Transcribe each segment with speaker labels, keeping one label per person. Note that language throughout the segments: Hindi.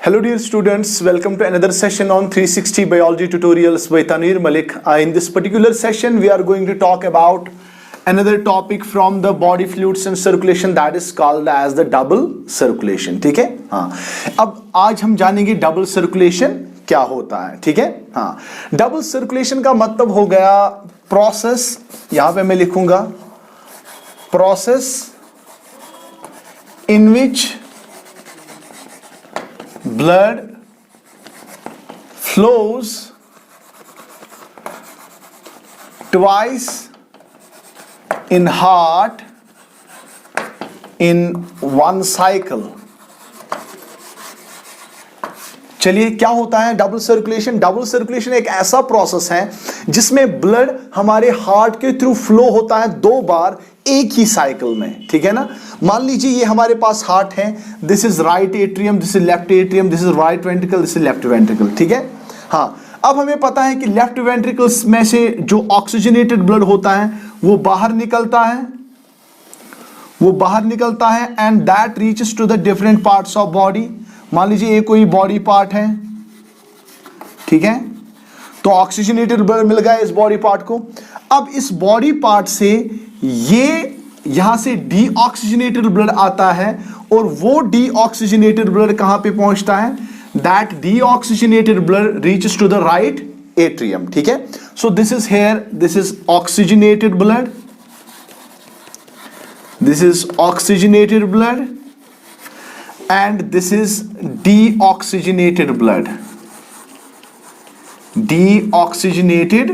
Speaker 1: Hello dear students, welcome to another session on 360 biology tutorials by Tanir Malik. In this particular session we are going to talk about another topic from the body fluids and circulation that is called as the double circulation. ठीक है, हाँ. अब आज हम जानेंगे डबल सर्कुलेशन क्या होता है. ठीक है, हाँ. डबल सर्कुलेशन का मतलब हो गया प्रोसेस, यहां पे मैं लिखूंगा process in which blood flows twice in heart in one cycle. चलिए, क्या होता है डबल सर्कुलेशन? डबल सर्कुलेशन एक ऐसा प्रोसेस है जिसमें ब्लड हमारे हार्ट के थ्रू फ्लो होता है दो बार एक ही साइकिल में. ठीक है ना. मान लीजिए ये हमारे पास हार्ट है, this is right atrium, this is left atrium, this is right ventricle, this is left ventricle. ठीक है, हाँ. अब हमें पता है कि लेफ्ट वेंट्रिकल्स में से जो ऑक्सीजनेटेड ब्लड होता है वो बाहर निकलता है and that reaches to the different parts of body. मान लीजिए ये कोई बॉडी पार्ट है, ठीक है, तो ऑक्सीजनेटेड ब्लड मिल गया इस बॉडी पार्ट को. अब इस बॉडी पार्ट से ये यहां से डीऑक्सीजनेटेड ब्लड आता है और वो डीऑक्सीजनेटेड ब्लड कहां पे पहुंचता है? That deoxygenated blood reaches to the right atrium. ठीक है, so this is here, this is oxygenated blood, this is oxygenated blood and this is deoxygenated blood. Deoxygenated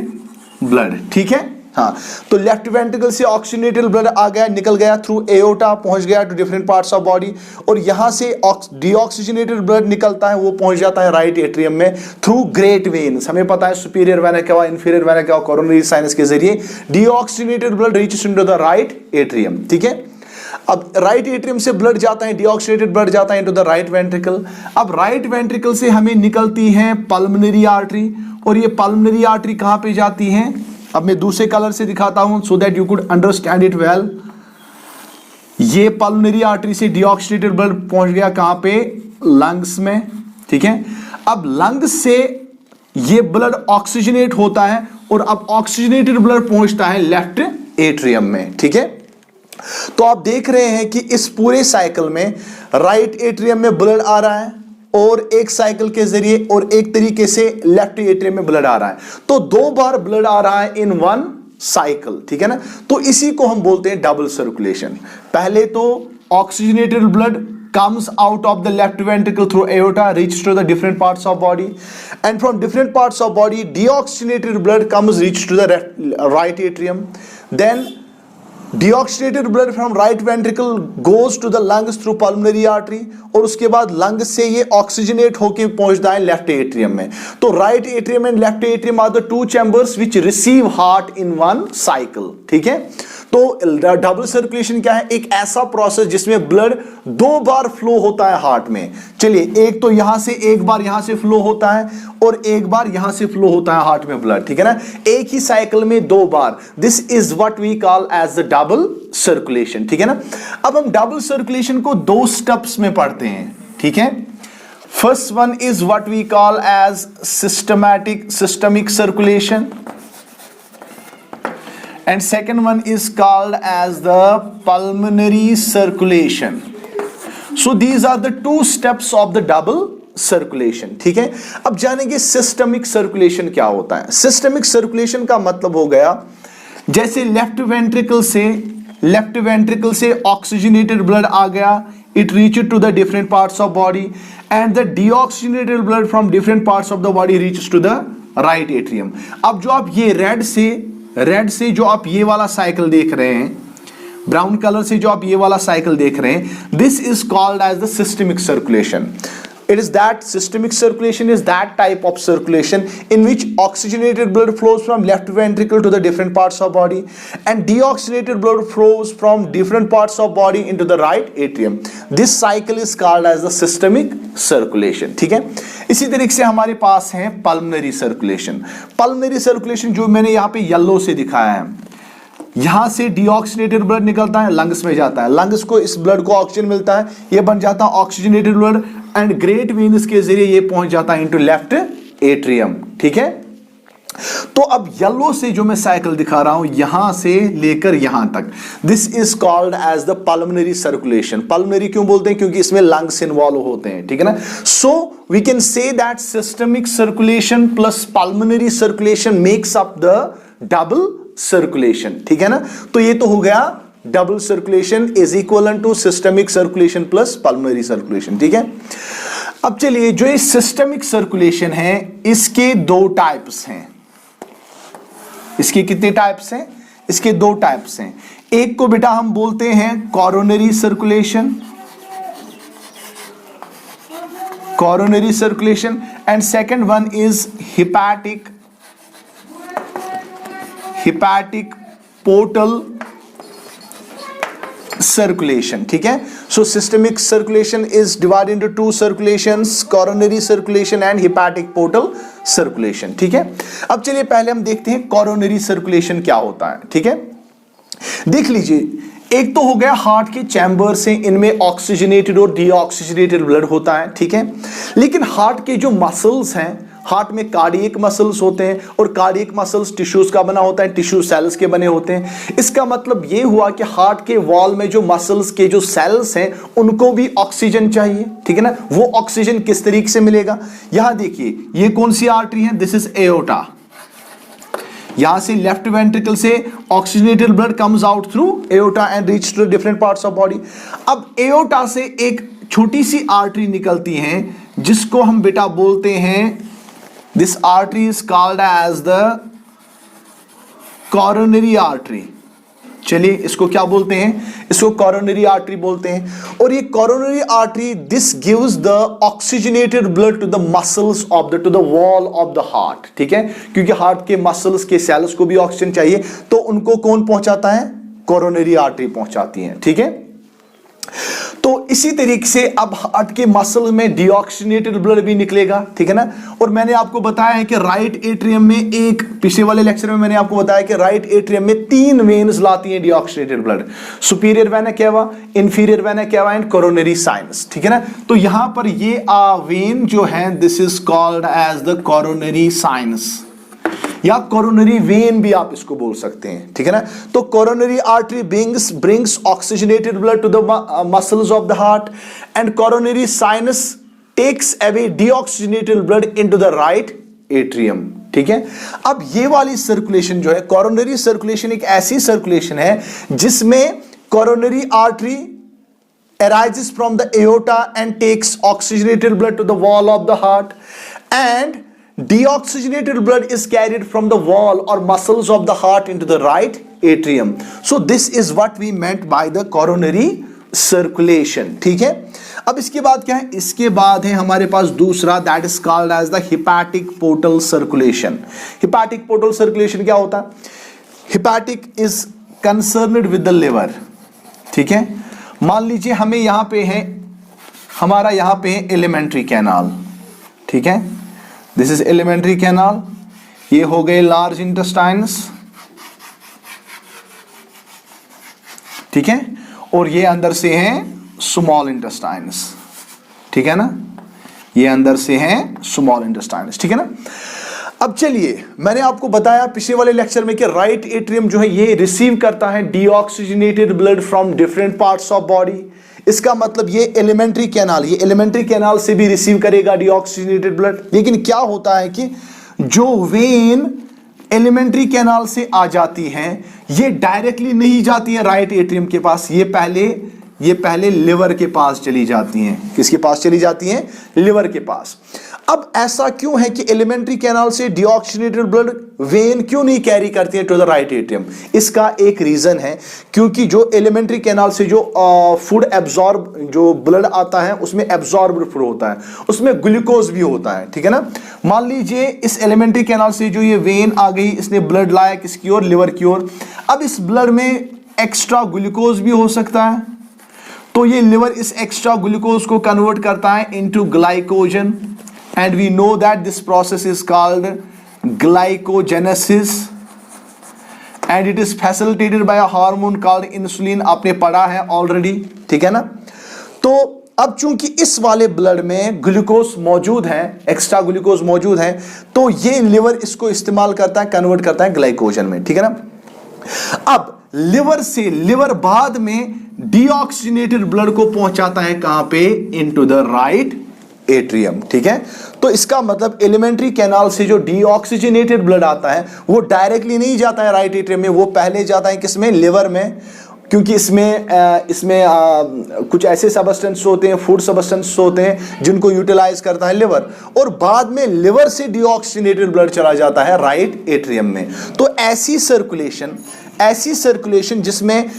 Speaker 1: blood. ठीक है, हाँ. तो लेफ्ट वेंट्रिकल से ऑक्सीजनेटेड ब्लड आ गया, निकल गया थ्रू एओर्टा, पहुंच गया to different parts of body, और यहां से डीऑक्सीजनेटेड ब्लड निकलता है, वो पहुंच जाता है राइट एट्रियम में थ्रू ग्रेट वेन्स. हमें पता है superior vena cava, inferior vena cava, coronary sinus के जरिए deoxygenated blood reaches into the right atrium. ठीक है, अब राइट एट्रियम से ब्लड जाता है, डीऑक्सीडेटेड ब्लड जाता है इनटू द राइट वेंट्रिकल. अब राइट वेंट्रिकल से हमें निकलती है पल्मोनरी आर्टरी, और ये पल्मोनरी आर्टरी कहां पे जाती है? अब मैं दूसरे कलर से दिखाता हूं so that you could understand it well. ये पल्मोनरी आर्टरी से डीऑक्सीडेटेड ब्लड पहुंच गया कहां पे? लंग्स में. ठीक है, अब लंग्स से ये ब्लड ऑक्सीजनेट होता है और अब ऑक्सीजनेटेड ब्लड पहुंचता है लेफ्ट एट्रियम में. ठीक है, तो आप देख रहे हैं कि इस पूरे साइकिल में राइट एट्रियम में ब्लड आ रहा है और एक साइकिल के जरिए और एक तरीके से लेफ्ट एट्रियम में ब्लड आ रहा है. तो दो बार ब्लड आ रहा है इन वन साइकिल. ठीक है ना. तो इसी को हम बोलते हैं डबल सर्कुलेशन. पहले तो oxygenated blood comes out of the left ventricle through aorta, reaches to the different parts of body, and from different parts of body deoxygenated blood reaches to the right atrium. Then deoxygenated blood from right ventricle goes to the lungs through pulmonary artery, और उसके बाद लंग से ये ऑक्सीजनेट होके पहुंचता है लेफ्ट एट्रियम में. तो right atrium and left atrium are the two chambers which receive heart in one cycle. ठीक है, तो डबल सर्कुलेशन क्या है? एक ऐसा प्रोसेस जिसमें ब्लड दो बार फ्लो होता है हार्ट में. चलिए, एक तो यहां से एक बार यहां से फ्लो होता है और एक बार यहां से फ्लो होता है हार्ट में ब्लड. ठीक है ना, एक ही साइकिल में दो बार. This is what we call as the double circulation. ठीक है ना. अब हम डबल सर्कुलेशन को दो स्टेप्स में पढ़ते हैं. ठीक है, first one is what we call as systemic circulation, and second one is called as the pulmonary circulation. So these are the two steps of the double circulation. ठीक है, अब जानेंगे सिस्टमिक सर्कुलेशन क्या होता है. सिस्टमिक सर्कुलेशन का मतलब हो गया जैसे लेफ्ट वेंट्रिकल से ऑक्सीजनेटेड ब्लड आ गया, it reaches to the different parts of body, and the deoxygenated blood from different parts of the body reaches to the right atrium. अब जो आप ये रेड से जो आप ये वाला साइकिल देख रहे हैं, ब्राउन कलर से जो आप ये वाला साइकिल देख रहे हैं, this is called as the systemic circulation. It is that systemic circulation is that type of circulation in which oxygenated blood flows from left ventricle to the different parts of body, and deoxygenated blood flows from different parts of body into the right atrium. This cycle is called as the systemic circulation. ठीक है, इसी तरीके से हमारे पास है पल्मोनरी सर्कुलेशन. पल्मोनरी सर्कुलेशन जो मैंने यहाँ पे येलो से दिखाया है, यहां से डीऑक्सीजनेटेड ब्लड निकलता है, लंग्स में जाता है, लंग्स को इस ब्लड को ऑक्सीजन मिलता है, ये बन जाता है oxygenated blood and great veins के जरिए ये पहुंच जाता है इनटू लेफ्ट एट्रियम। ठीक है, तो अब येलो से जो मैं साइकिल दिखा रहा हूं यहां से लेकर यहां तक, this is called as the pulmonary circulation. Pulmonary क्यों बोलते हैं? क्योंकि इसमें लंग्स इन्वॉल्व होते हैं। ठीक है ना, so we can say that systemic circulation plus pulmonary circulation makes up the double circulation. ठीक है ना, तो ये तो हो गया double circulation is equal to systemic circulation plus pulmonary circulation. ठीक है, अब चलिए जो ये सिस्टमिक सर्कुलेशन है इसके दो टाइप्स हैं। इसके कितने टाइप्स हैं? इसके दो टाइप्स हैं। एक को बेटा हम बोलते हैं coronary circulation, coronary circulation, and second one is hepatic portal circulation. ठीक है, so systemic circulation is divided into two circulations, coronary circulation and hepatic portal circulation. ठीक है, अब चलिए पहले हम देखते हैं कोरोनरी सर्कुलेशन क्या होता है। ठीक है, देख लीजिए, एक तो हो गया हार्ट के चैम्बर से, इनमें ऑक्सीजनेटेड और डीऑक्सीजनेटेड ब्लड होता है। ठीक है, लेकिन हार्ट के जो मसल्स हैं, हार्ट में कार्डियक मसल्स होते हैं और कार्डियक मसल्स टिश्यूज का बना होता है, टिश्यू सेल्स के बने होते हैं। इसका मतलब ये हुआ कि हार्ट के वॉल में जो मसल्स के जो सेल्स हैं उनको भी ऑक्सीजन चाहिए। ठीक है ना, वो ऑक्सीजन किस तरीके से मिलेगा? यहां देखिए, ये कौन सी आर्टरी है? This is aorta. यहां से लेफ्ट वेंट्रिकल से oxygenated blood comes out through aorta and reach to different parts of body. अब एओर्टा से एक छोटी सी आर्टरी निकलती है जिसको हम बेटा बोलते हैं, this artery is called as the coronary artery। चलिए इसको क्या बोलते हैं? इसको coronary artery बोलते हैं। और ये coronary artery this gives the oxygenated blood to the muscles of the to the wall of the heart। ठीक है, क्योंकि हार्ट के मसल्स के सेल्स को भी ऑक्सीजन चाहिए, तो उनको कौन पहुंचाता है? coronary artery पहुंचाती है। ठीक है, तो इसी तरीके से अब हार्ट के मसल में डीऑक्सीजनेटेड ब्लड भी निकलेगा। ठीक है ना, और मैंने आपको बताया है कि राइट एट्रियम में, एक पिछले वाले लेक्चर में मैंने आपको बताया कि राइट एट्रियम में 3 वेन्स लाती हैं deoxygenated blood, superior vena cava, inferior vena cava and coronary sinus. ठीक है ना, तो यहां पर ये वेन जो है this is called as the coronary sinus या कोरोनरी वेन भी आप इसको बोल सकते हैं। ठीक है ना, तो coronary artery brings oxygenated blood to the muscles of the heart and coronary sinus takes away deoxygenated blood into the right atrium. ठीक है, अब ये वाली सर्कुलेशन जो है, कोरोनरी सर्कुलेशन एक ऐसी सर्कुलेशन है जिसमें coronary artery arises from the aorta and takes oxygenated blood to the wall of the heart, and deoxygenated blood is carried from the wall or muscles of the heart into the right atrium. So this is what we meant by the coronary circulation. ठीक है, अब इसके बाद क्या है? इसके बाद है हमारे पास दूसरा, that is called as the hepatic portal circulation. Hepatic portal circulation क्या होता है? Hepatic is concerned with the liver. ठीक है, मान लीजिए हमें यहां पे है, हमारा यहां पे है एलिमेंट्री कैनाल। ठीक है, दिस इज एलिमेंट्री कैनाल, ये हो गए लार्ज इंटेस्टाइन्स। ठीक है, और ये अंदर से हैं स्मॉल इंटेस्टाइन्स। ठीक है ना, ये अंदर से हैं स्मॉल इंटेस्टाइन्स। ठीक है ना, अब चलिए, मैंने आपको बताया पिछले वाले लेक्चर में कि राइट एट्रियम जो है ये रिसीव करता है deoxygenated blood from different parts of body. इसका मतलब ये एलिमेंट्री कैनाल, ये एलिमेंट्री कैनाल से भी रिसीव करेगा डीऑक्सीजनेटेड ब्लड। लेकिन क्या होता है कि जो वेन एलिमेंट्री कैनाल से आ जाती हैं ये डायरेक्टली नहीं जाती हैं राइट एट्रियम के पास, ये पहले लिवर के पास चली जाती हैं। किसके पास चली जाती हैं? लिवर के पास। अब ऐसा क्यों है कि एलिमेंट्री कैनाल से डीऑक्सीजनेटेड ब्लड वेन क्यों नहीं कैरी करती है टू द राइट एट्रियम? इसका एक रीजन है, क्योंकि जो एलिमेंट्री कैनाल से जो फूड एब्जॉर्ब, जो ब्लड आता है उसमें एब्जॉर्ब्ड फूड होता है, उसमें ग्लूकोज भी होता है। ठीक है ना, मान लीजिए इस एलिमेंट्री कैनाल से जो ये वेन आ गई, इसने ब्लड लाया किसकी ओर? लिवर की ओर। अब इस ब्लड में एक्स्ट्रा ग्लूकोज भी हो सकता है, तो ये लिवर इस एक्स्ट्रा ग्लूकोज को कन्वर्ट करता है into glycogen, and we know that this process is called glycogenesis, and it is facilitated bye a hormone called insulin, आपने पढ़ा है ऑलरेडी, ठीक है ना। तो अब चूंकि इस वाले ब्लड में ग्लूकोज मौजूद है, एक्स्ट्रा ग्लूकोज मौजूद है, तो ये लिवर इसको इस्तेमाल करता है, कन्वर्ट करता है ग्लाइकोजन में, ठीक है ना। अब लिवर बाद में डीऑक्सीजनेटेड ब्लड को पहुंचाता है कहां पे, इनटू द राइट एट्रियम, ठीक है। तो इसका मतलब एलिमेंट्री कैनाल से जो डीऑक्सीजनेटेड ब्लड आता है वो डायरेक्टली नहीं जाता है राइट एट्रियम में, वो पहले जाता है किसमें, लिवर में, क्योंकि इसमें कुछ ऐसे सबस्टेंस होते हैं, फूड सबस्टेंस होते हैं जिनको यूटिलाइज करता है लिवर, और बाद में लिवर से डीऑक्सीजनेटेड ब्लड चला जाता है राइट एट्रियम में। तो ऐसी सर्कुलेशन जिसमें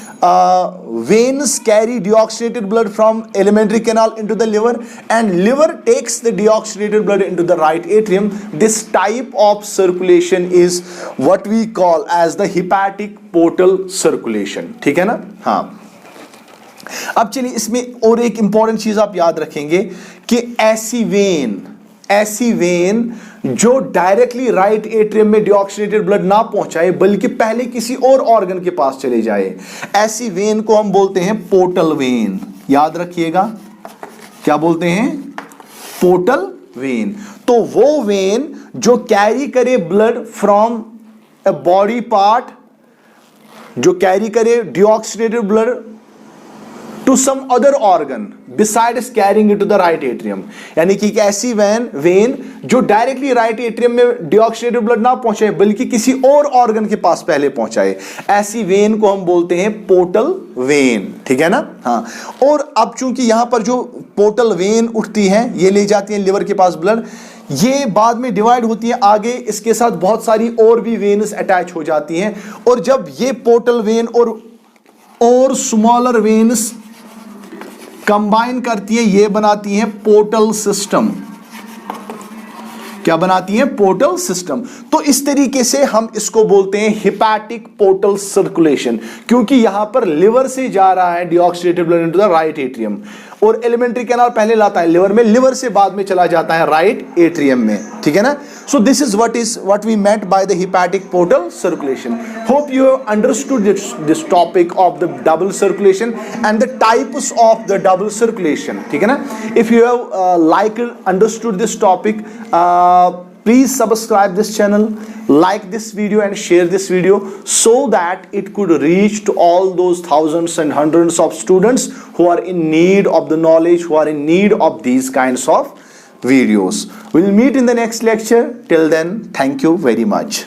Speaker 1: veins carry deoxygenated blood from alimentary canal into the liver and liver takes the deoxygenated blood into the right atrium, this type of circulation is what we call as the hepatic portal circulation, ठीक है ना। हाँ, अब चलिए इसमें और एक इंपॉर्टेंट चीज आप याद रखेंगे कि ऐसी वेन जो डायरेक्टली राइट एट्रियम में डीऑक्सीजनेटेड ब्लड ना पहुंचाए बल्कि पहले किसी और ऑर्गन के पास चले जाए, ऐसी वेन को हम बोलते हैं पोर्टल वेन। याद रखिएगा, क्या बोलते हैं, पोर्टल वेन। तो वो वेन जो कैरी करे blood from a body part, जो कैरी करे deoxygenated blood to some other organ besides carrying it to the right atrium, यानी कि एक ऐसी वेन जो डायरेक्टली राइट एट्रियम में डीऑक्सीजनेटेड ब्लड ना पहुंचाए बल्कि किसी और ऑर्गन के पास पहले पहुंचाए, ऐसी वेन को हम बोलते हैं पोर्टल वेन, ठीक है ना। हाँ, और अब चूंकि यहां पर जो पोर्टल वेन उठती है, ये ले जाती है लिवर के पास ब्लड, ये बाद में डिवाइड होती है आगे, इसके साथ बहुत सारी और भी वेन्स अटैच हो जाती हैं, और जब ये पोर्टल वेन और स्मॉलर वेन्स कंबाइन करती है, ये बनाती है पोर्टल सिस्टम। क्या बनाती है, पोर्टल सिस्टम। तो इस तरीके से हम इसको बोलते हैं हिपैटिक पोर्टल सर्कुलेशन, क्योंकि यहां पर लिवर से जा रहा है deoxygenated blood into the right atrium, और एलिमेंट्री कैनाल पहले लाता है लिवर में, लिवर से बाद में चला जाता है राइट एट्रियम में, ठीक है ना। So this is what we meant by the hepatic portal circulation. Hope you have understood this topic of the double circulation and the types of the double circulation, ठीक है ना। If you have understood this topic, please subscribe this channel, like this video and share this video so that it could reach to all those thousands and hundreds of students who are in need of the knowledge, who are in need of these kinds of videos. We'll meet in the next lecture. Till then, thank you very much.